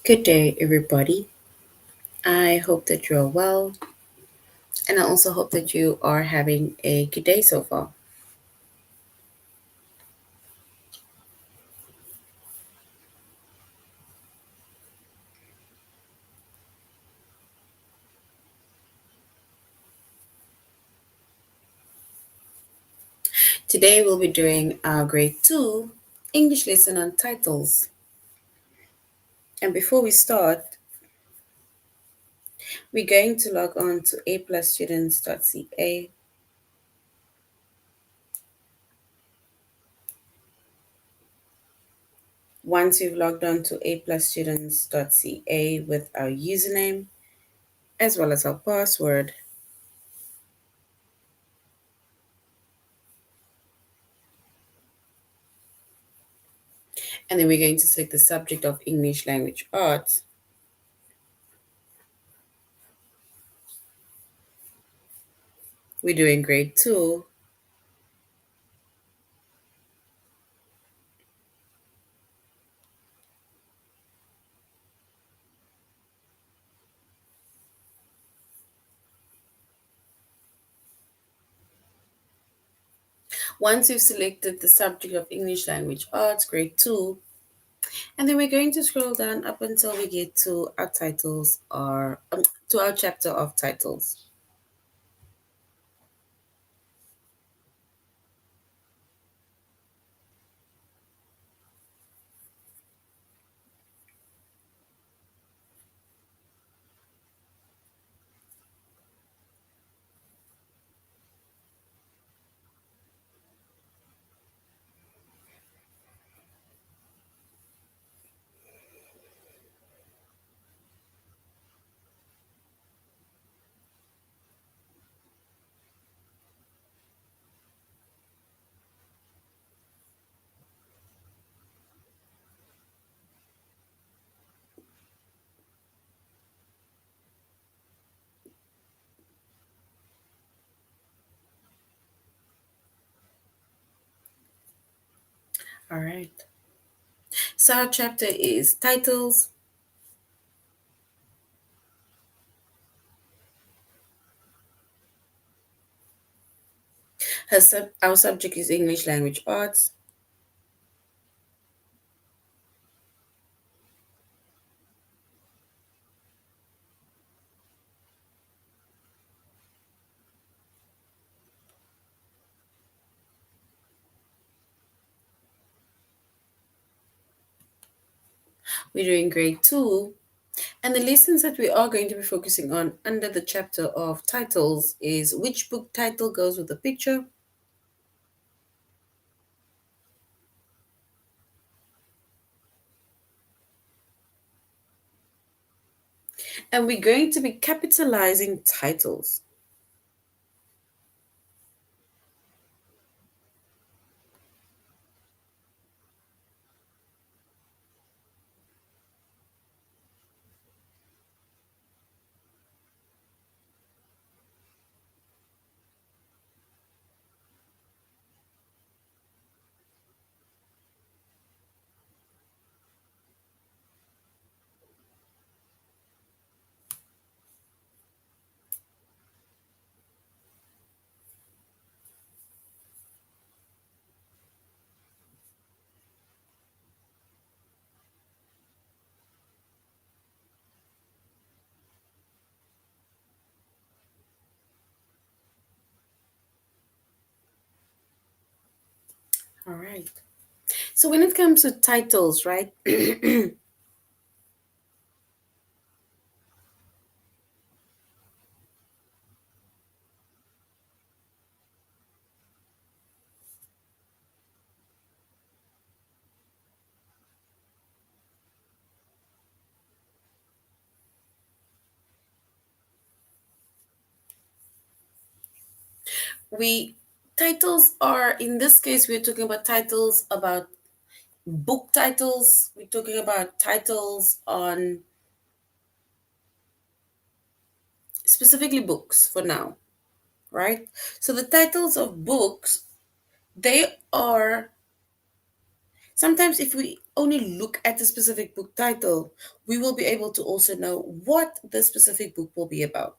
Good day, everybody. I hope that you're well, and I also hope that you are having a good day so far. Today, we'll be doing our grade 2 English lesson on titles. And before we start, we're going to log on to aplusstudents.ca. Once you've logged on to aplusstudents.ca with our username as well as our password, and then we're going to select the subject of English language arts. We're doing grade 2. Once you've selected the subject of English language arts, grade 2, and then we're going to scroll down up until we get to our titles or to our chapter of titles. All right. So our chapter is titles. Our subject is English language arts. We're doing grade 2. And the lessons that we are going to be focusing on under the chapter of titles is which book title goes with the picture. And we're going to be capitalizing titles. All right. So when it comes to titles, right? we Titles are, in this case, we're talking about titles about book titles. We're talking about titles on specifically books for now, right? So the titles of books, they are Sometimes, if we only look at the specific book title, we will be able to also know what the specific book will be about.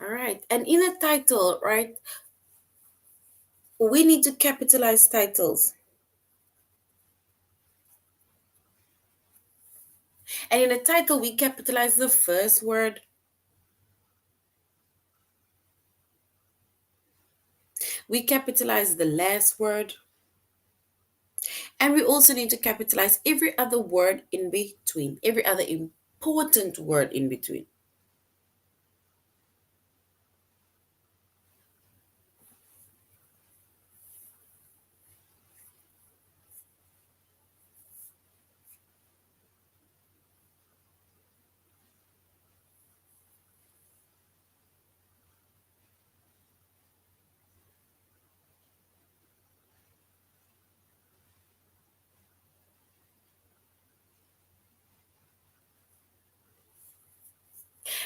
All right. And in a title, right, we need to capitalize titles. And in a title, we capitalize the first word. We capitalize the last word. And we also need to capitalize every other word in between, every other important word in between.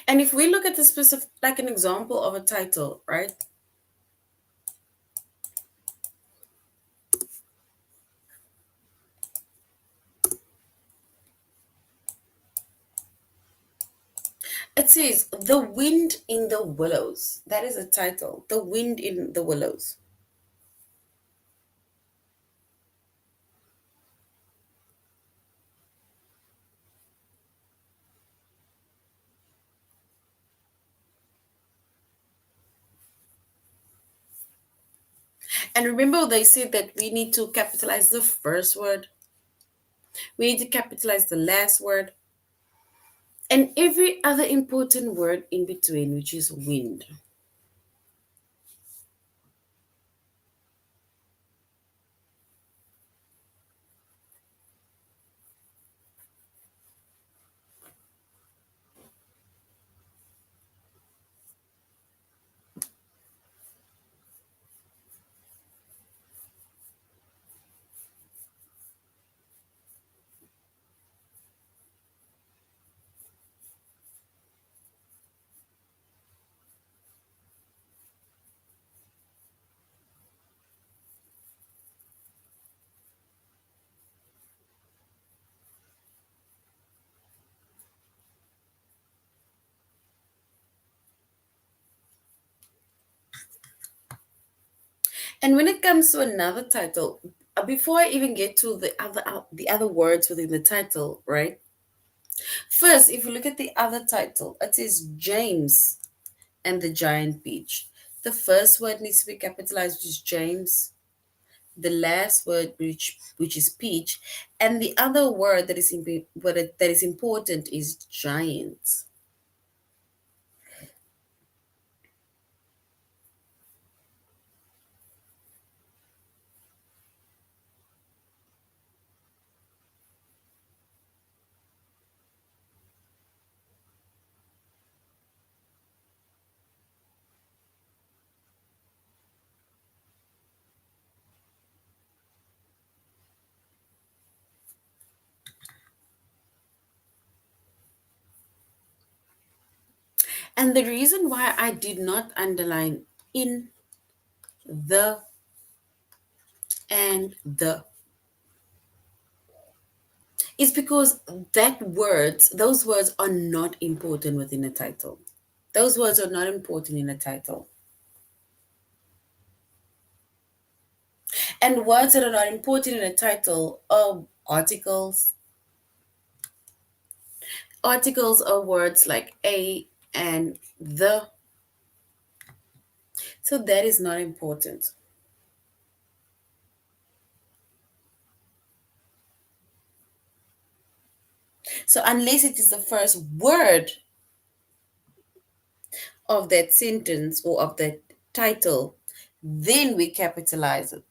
And if we look at the specific, like an example of a title, right? It says The Wind in the Willows. That is a title. The Wind in the Willows. And remember, they said that we need to capitalize the first word, we need to capitalize the last word, and every other important word in between, which is wind. And when it comes to another title, before I even get to the other words within the title, right? First, if you look at the other title, it says James and the Giant Peach. The first word needs to be capitalized, which is James. The last word, which is peach, and the other word that is important is giant. And the reason why I did not underline in, the, and the is because those words are not important within a title. Those words are not important in a title. And words that are not important in a title are articles. Articles are words like a and the. So that is not important. So unless it is the first word of that sentence or of that title, then we capitalize it.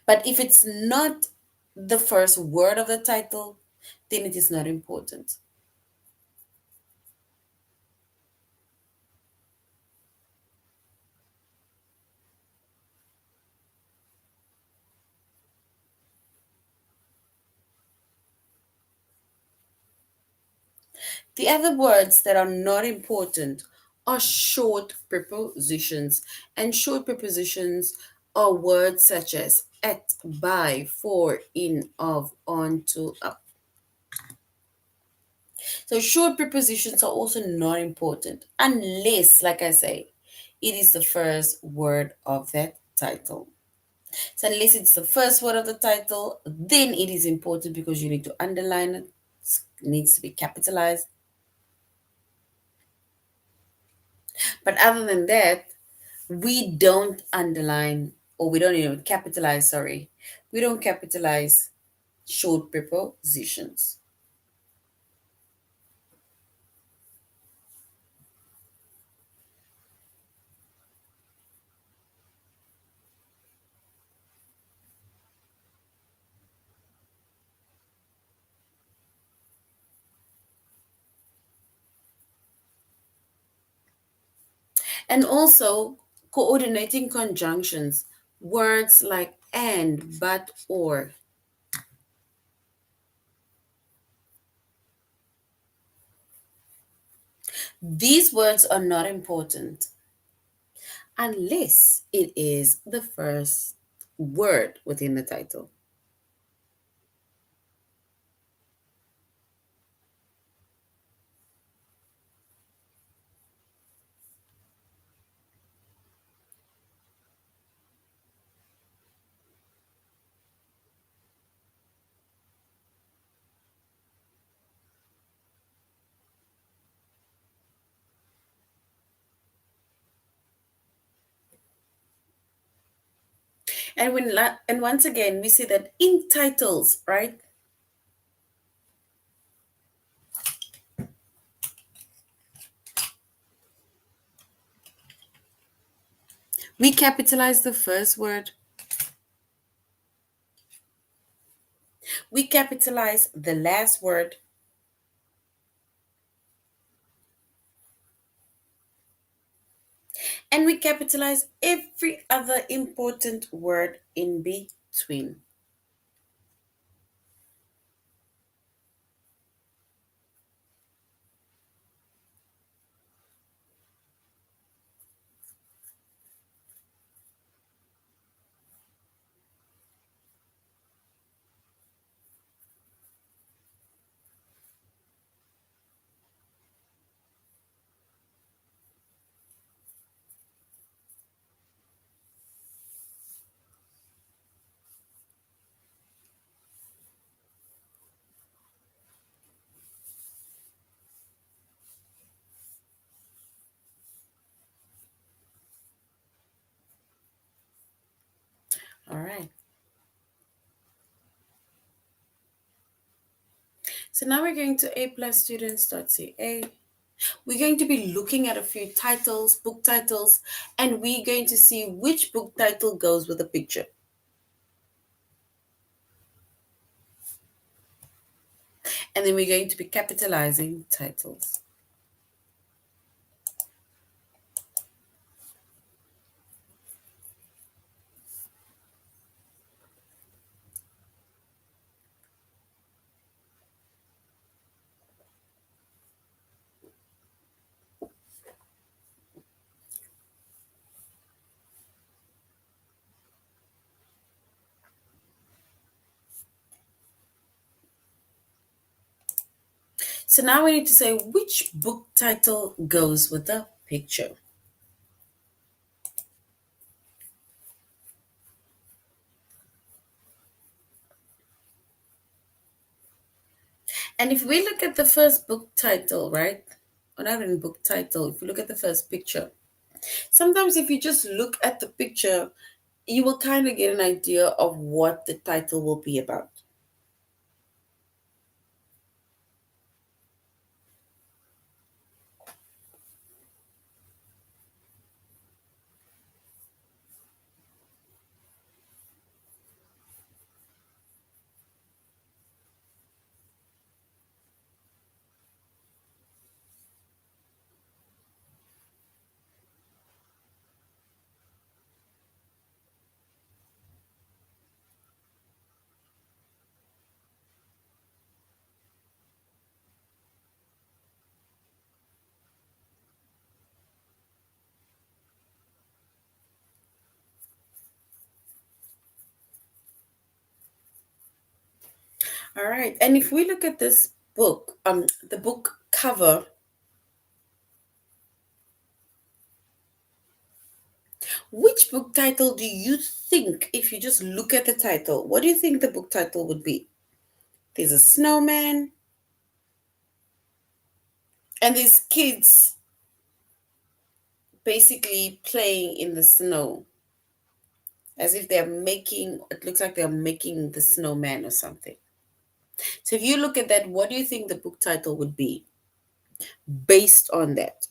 But if it's not the first word of the title, then it is not important. The other words that are not important are short prepositions. And short prepositions are words such as at, by, for, in, of, on, to, up. So short prepositions are also not important unless, like I say, it is the first word of that title. So unless it's the first word of the title, then it is important because you need to underline it. It needs to be capitalized. But other than that, we don't underline or we don't even capitalize, sorry. We don't capitalize short prepositions. And also coordinating conjunctions, words like and, but, or. These words are not important unless it is the first word within the title. And once again we see that in titles, right? We capitalize the first word, we capitalize the last word, and we capitalize every other important word in between. All right. So now we're going to aplusstudents.ca. We're going to be looking at a few titles, book titles, and we're going to see which book title goes with the picture. And then we're going to be capitalizing titles. So now we need to say which book title goes with the picture. And if we look at the first book title, right? Or not even book title, if you look at the first picture, sometimes if you just look at the picture, you will kind of get an idea of what the title will be about. All right. And if we look at this book, the book cover, which book title do you think, if you just look at the title, what do you think the book title would be? There's a snowman and there's kids basically playing in the snow as if they're making, it looks like they're making the snowman or something. So if you look at that, what do you think the book title would be based on that?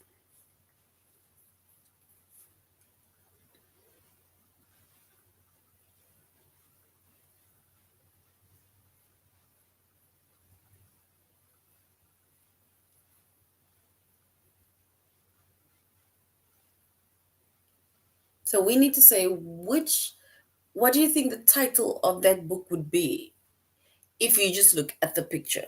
So we need to say what do you think the title of that book would be if you just look at the picture?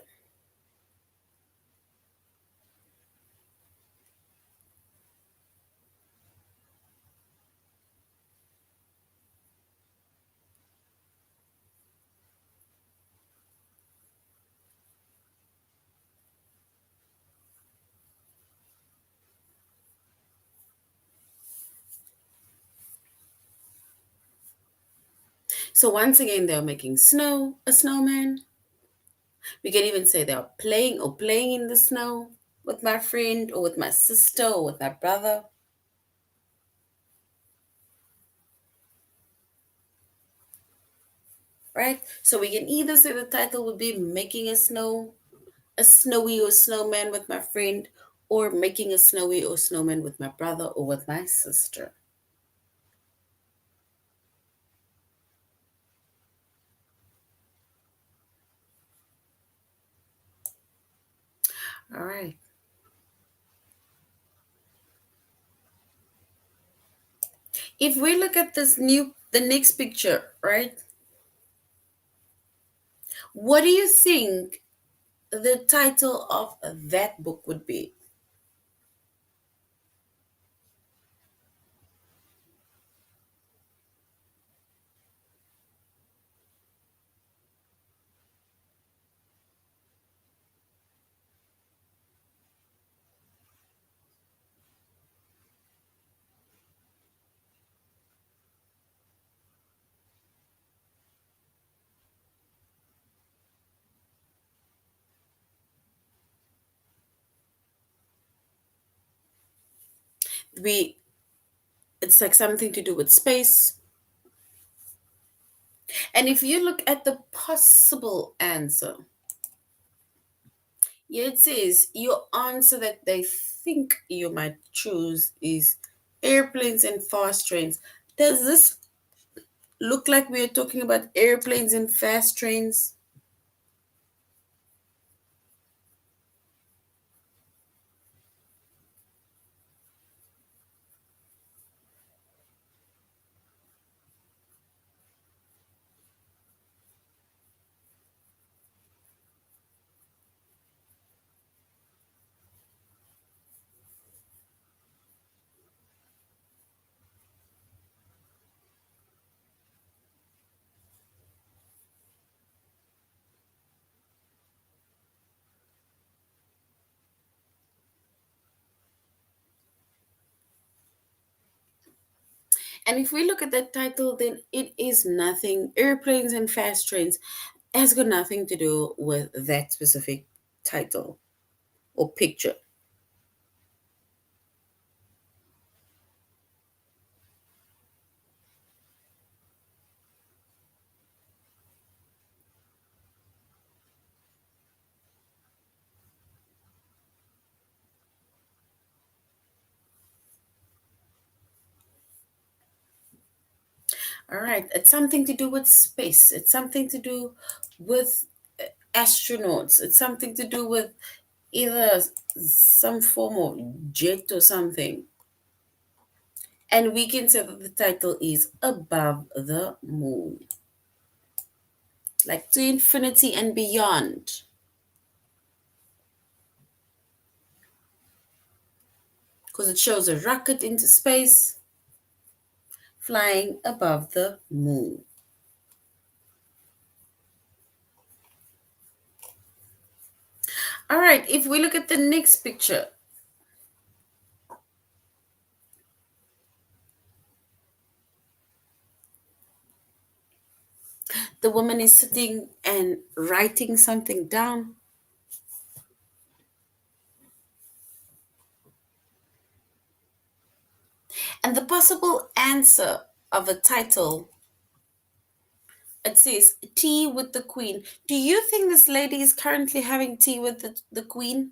So once again, they're making a snowman. We can even say they're playing in the snow with my friend or with my sister or with my brother, right? So we can either say the title would be making a snowy or snowman with my friend, or making a snowy or snowman with my brother or with my sister. All right. If we look at the next picture, right? What do you think the title of that book would be? We It's like something to do with space. And if you look at the possible answer, yeah, it says your answer that they think you might choose is airplanes and fast trains. Does this look like we are talking about airplanes and fast trains? And if we look at that title, then it is nothing. Airplanes and fast trains has got nothing to do with that specific title or picture. All right. It's something to do with space. It's something to do with astronauts. It's something to do with either some form of jet or something. And we can say that the title is Above the Moon, like to infinity and beyond, because it shows a rocket into space flying above the moon. All right, if we look at the next picture, the woman is sitting and writing something down. And the possible answer of a title, it says tea with the queen. Do you think this lady is currently having tea with the queen?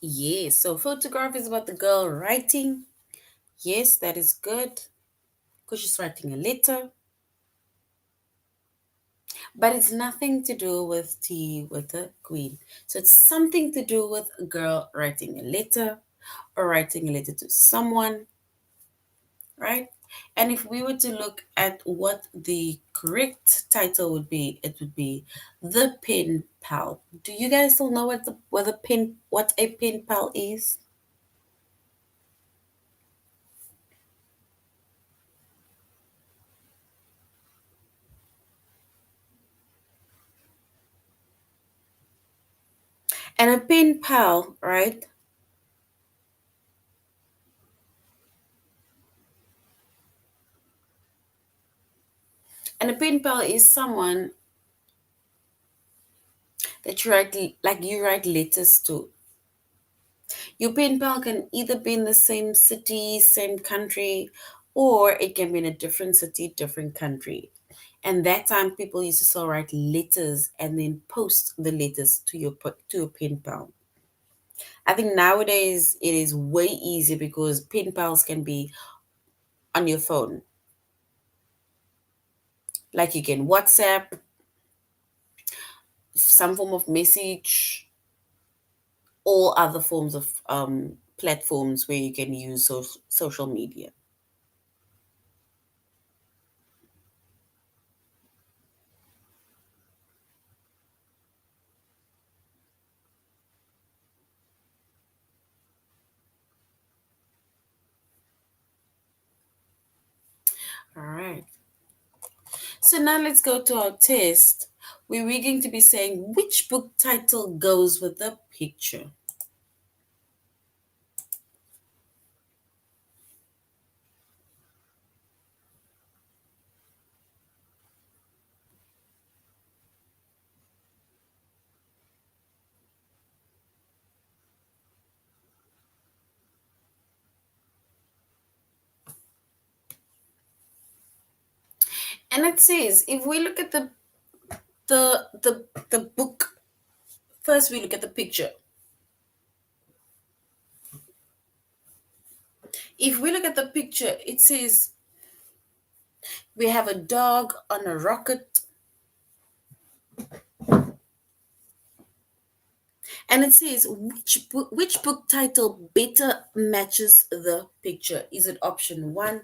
Yes, so photograph is about the girl writing. Yes, that is good because she's writing a letter, but it's nothing to do with tea with the queen. So it's something to do with a girl writing a letter or writing a letter to someone, right? And if we were to look at what the correct title would be, it would be The Pen Pal. Do you guys still know what a pen pal is? And a pen pal, right? And a pen pal is someone that you write letters to. Your pen pal can either be in the same city, same country, or it can be in a different city, different country. And that time people used to still write letters and then post the letters to your pen pal. I think nowadays it is way easier because pen pals can be on your phone. Like you can WhatsApp, some form of message, all other forms of platforms where you can use social media. All right. So now let's go to our test where we're going to be saying which book title goes with the picture. And it says if we look at the book, first we look at the picture. If we look at the picture, it says we have a dog on a rocket, and it says which book title better matches the picture. Is it option 1,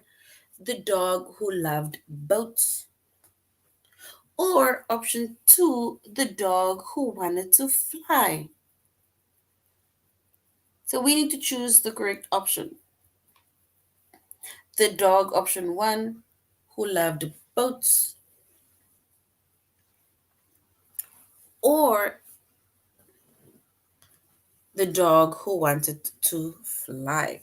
The Dog Who Loved Boats, or option 2, The Dog Who Wanted to Fly? So we need to choose the correct option. The dog, option 1, who loved boats, or the dog who wanted to fly.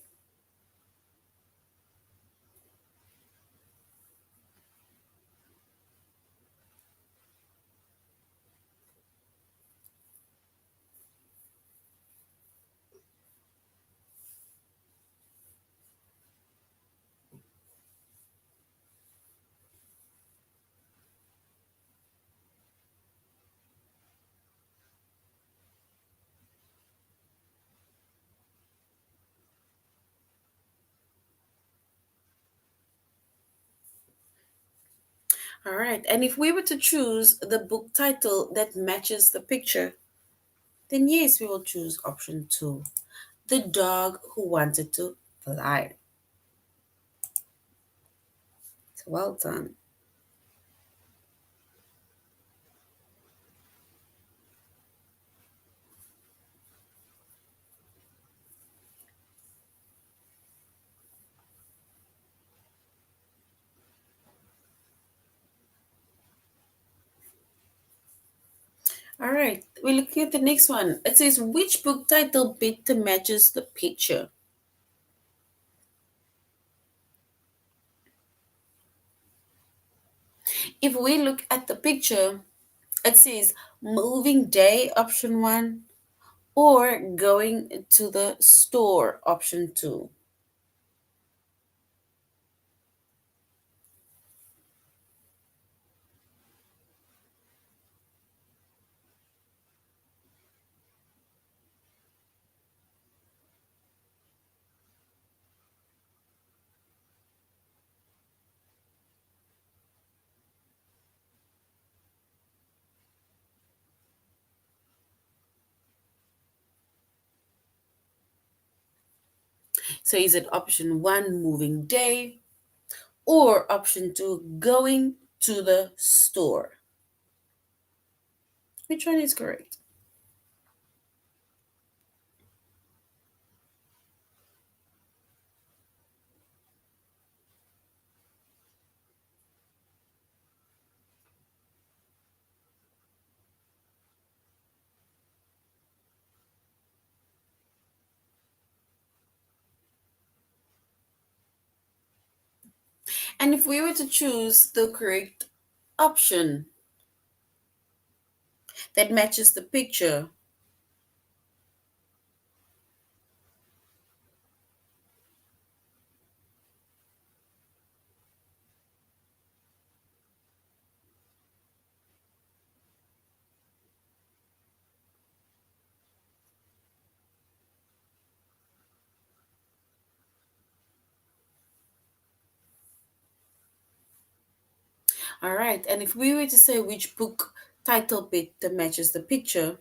All right. And if we were to choose the book title that matches the picture, then yes, we will choose option two, The Dog Who Wanted to Fly. So well done. All right. We're looking at the next one. It says, which book title better matches the picture? If we look at the picture, it says moving day, option one, or going to the store, option two. So is it option one, moving day, or option two, going to the store? Which one is correct? And if we were to choose the correct option that matches the picture, all right, and if we were to say which book title bit that matches the picture,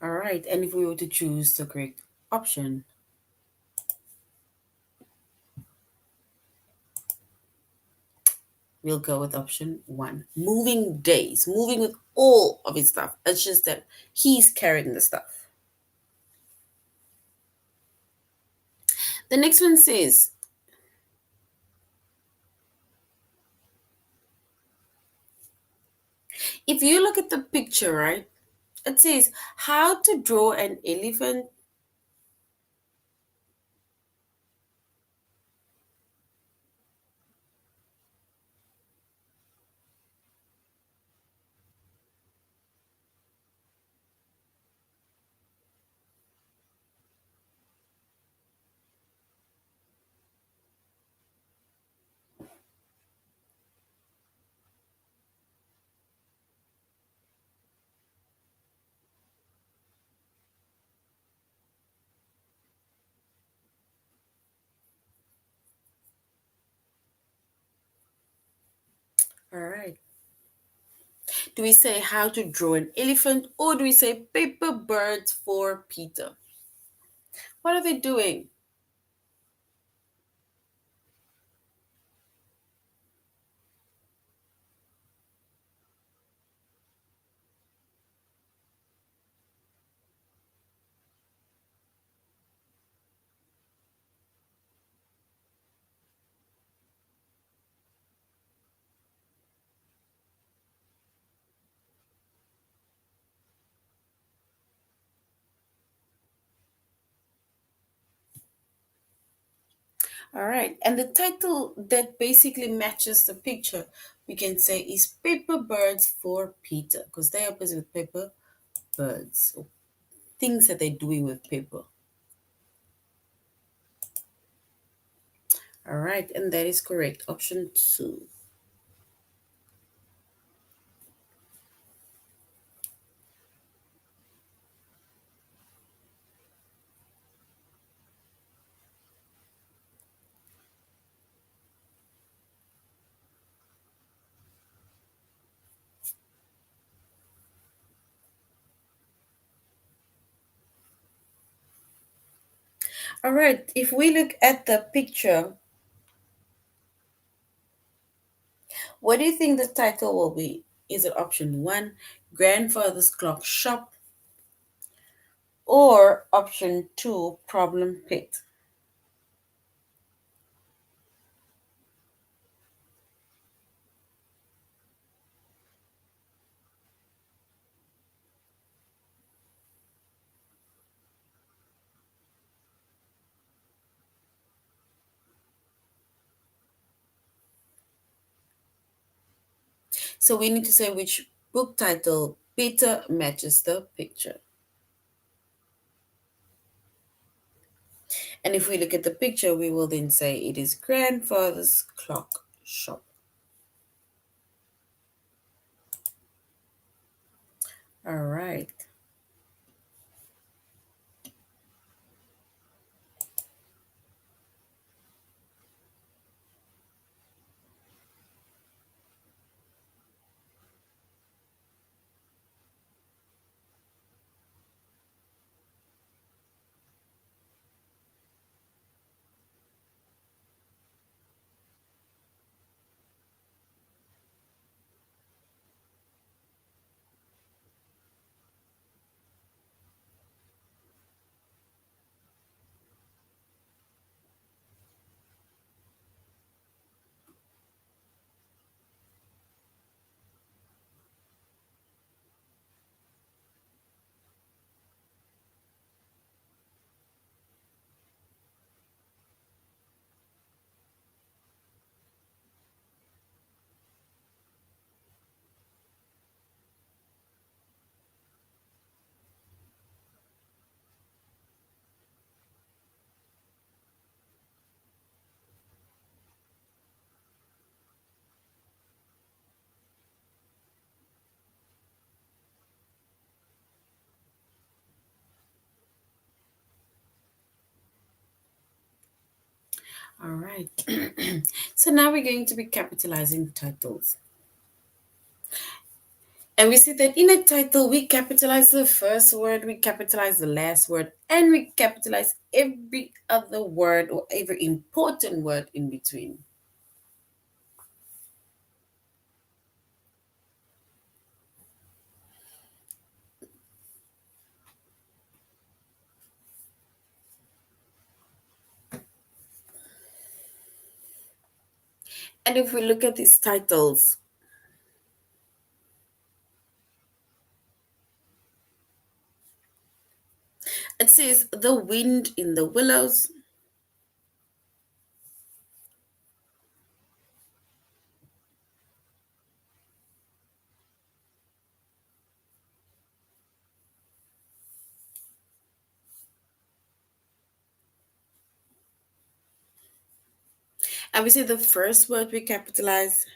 all right, and if we were to choose the correct option, we'll go with option one, moving days, moving with all of his stuff. It's just that he's carrying the stuff. The next one says, if you look at the picture, right, it says how to draw an elephant. All right. Do we say how to draw an elephant or do we say paper birds for Peter? What are they doing? All right. And the title that basically matches the picture, we can say is Paper Birds for Peter, because they are busy with paper birds, or things that they're doing with paper. All right. And that is correct. Option two. All right. If we look at the picture, what do you think the title will be? Is it option one, Grandfather's Clock Shop, or option two, Problem Pit? So we need to say which book title better matches the picture. And if we look at the picture, we will then say it is Grandfather's Clock Shop. All right. All right. So now we're going to be capitalizing titles. And we see that in a title, we capitalize the first word, we capitalize the last word, and we capitalize every other word or every important word in between. And if we look at these titles, it says The Wind in the Willows, and we see the first word we capitalize,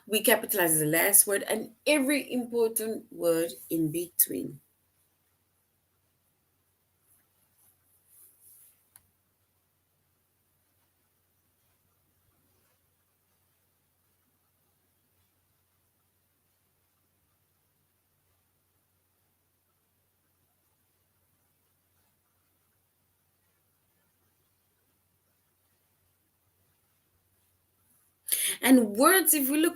we capitalize the last word, and every important word in between. And words, if we look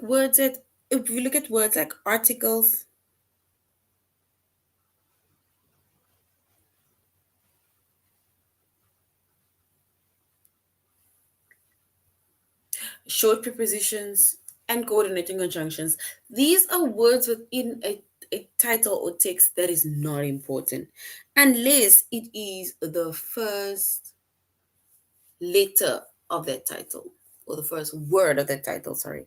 at words like articles, short prepositions, and coordinating conjunctions, these are words within a title or text that is not important unless it is the first letter of that title or the first word of that title, sorry.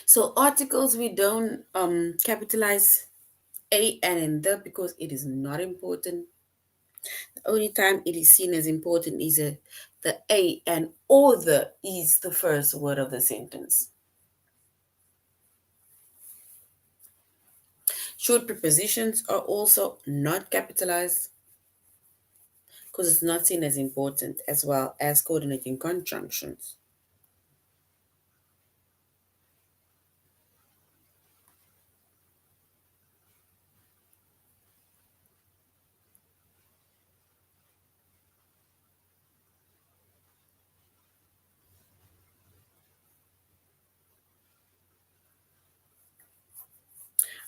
So articles we don't capitalize a and in the because it is not important. The only time it is seen as important is the a and or the is the first word of the sentence. Short prepositions are also not capitalized because it's not seen as important, as well as coordinating conjunctions.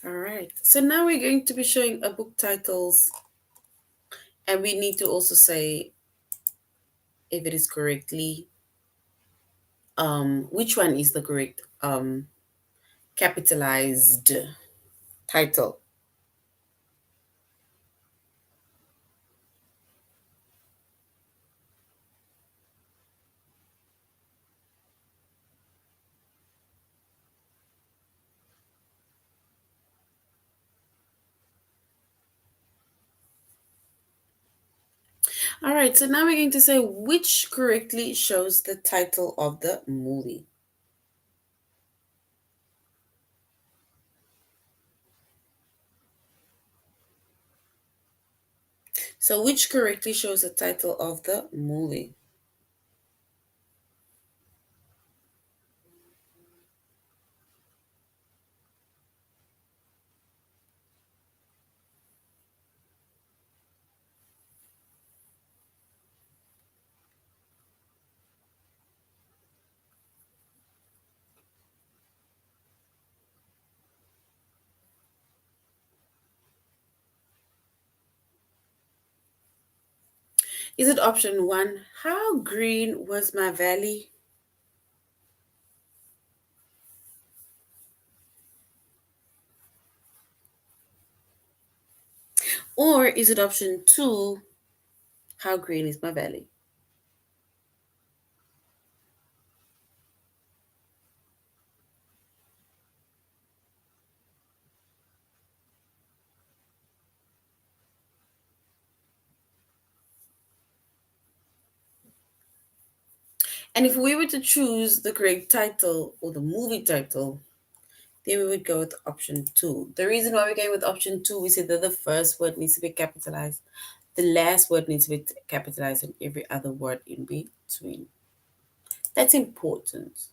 All right. So now we're going to be showing a book titles, and we need to also say if it is correctly which one is the correct capitalized title. All right, so now we're going to say which correctly shows the title of the movie. So which correctly shows the title of the movie? Is it option one, How Green Was My Valley? Or is it option two, How Green Is My Valley? And if we were to choose the correct title or the movie title, then we would go with option two. The reason why we're going with option two, we said that the first word needs to be capitalized, the last word needs to be capitalized, and every other word in between. That's important.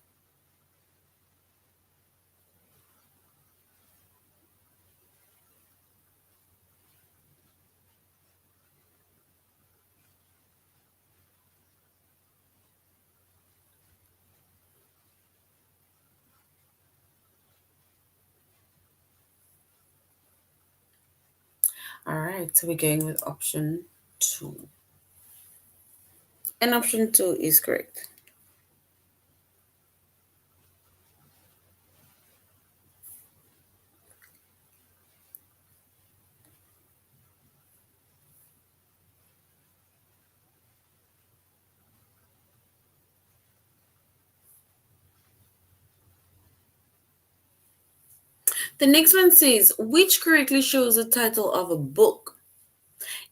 All right, so we're going with option two. And option two is correct. The next one says, which correctly shows the title of a book?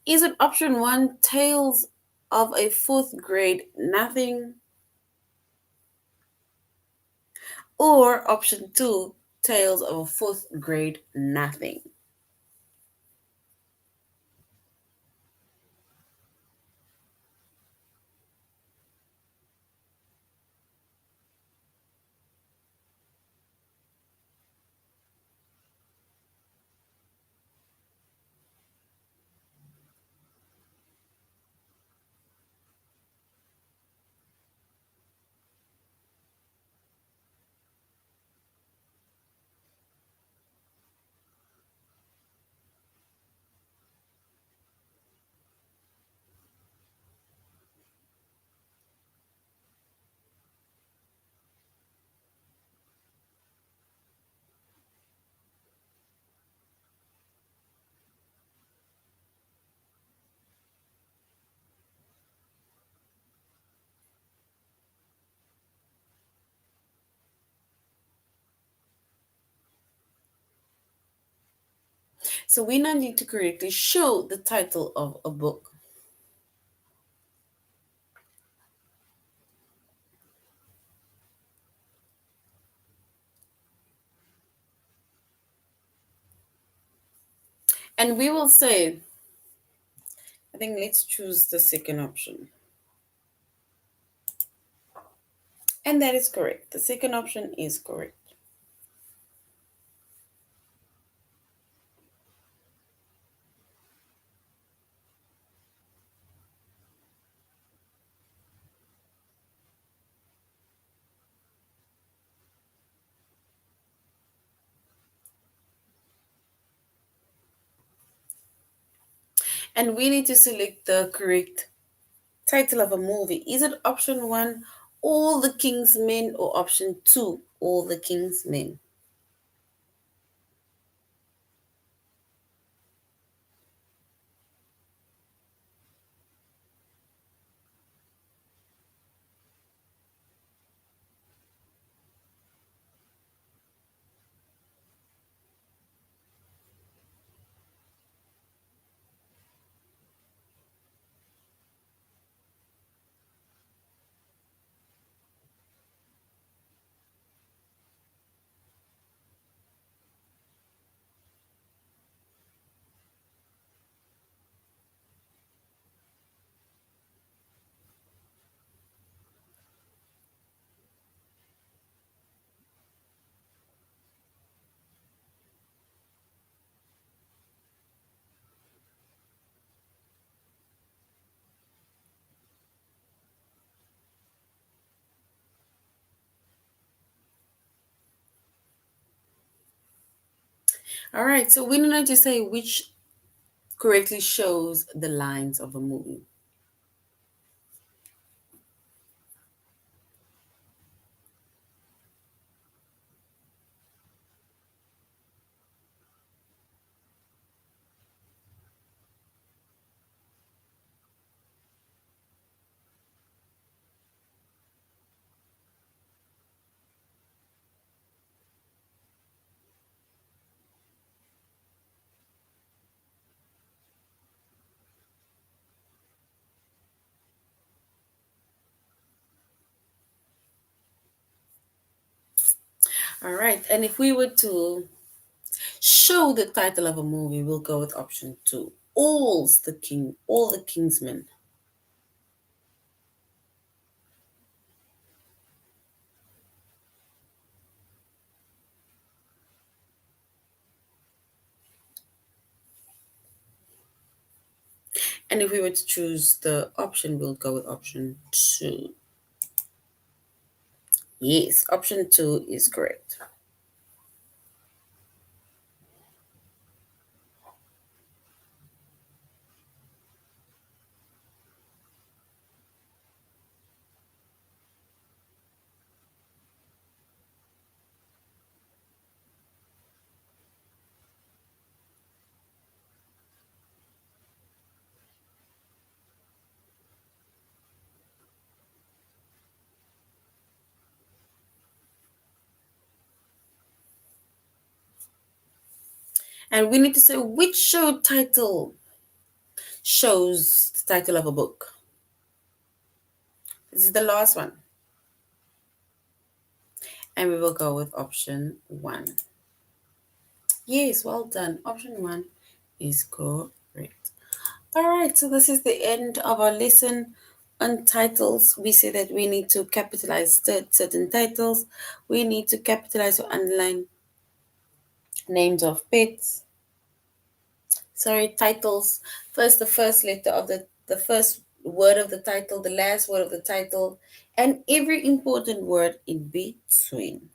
Is it option one, Tales of a Fourth Grade Nothing? Or option two, Tales of a Fourth Grade Nothing? So we now need to correctly show the title of a book. And we will say, I think let's choose the second option. And that is correct. The second option is correct. And we need to select the correct title of a movie. Is it option one, All the King's Men, or option two, All the King's Men? All right, so we need to say which correctly shows the lines of a movie. All right, and if we were to show the title of a movie, we'll go with option two, All the Kingsmen. And if we were to choose the option, we'll go with option two. Yes, option two is correct. And we need to say which show title shows the title of a book. This is the last one. And we will go with option one. Yes, well done. Option one is correct. All right, so this is the end of our lesson on titles. We say that we need to capitalize certain titles. We need to capitalize or underline names of pets. Sorry, titles. First, the first letter of the first word of the title, the last word of the title, and every important word in between.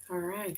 All right.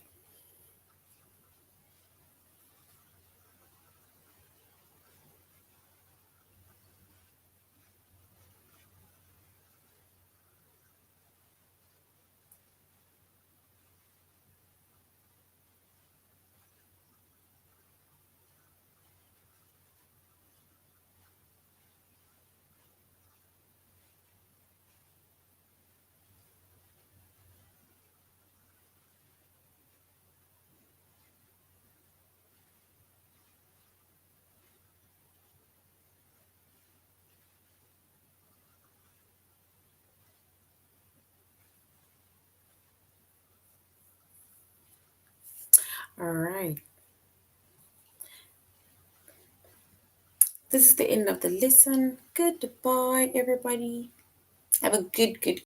All right. This is the end of the lesson. Goodbye, everybody. Have a good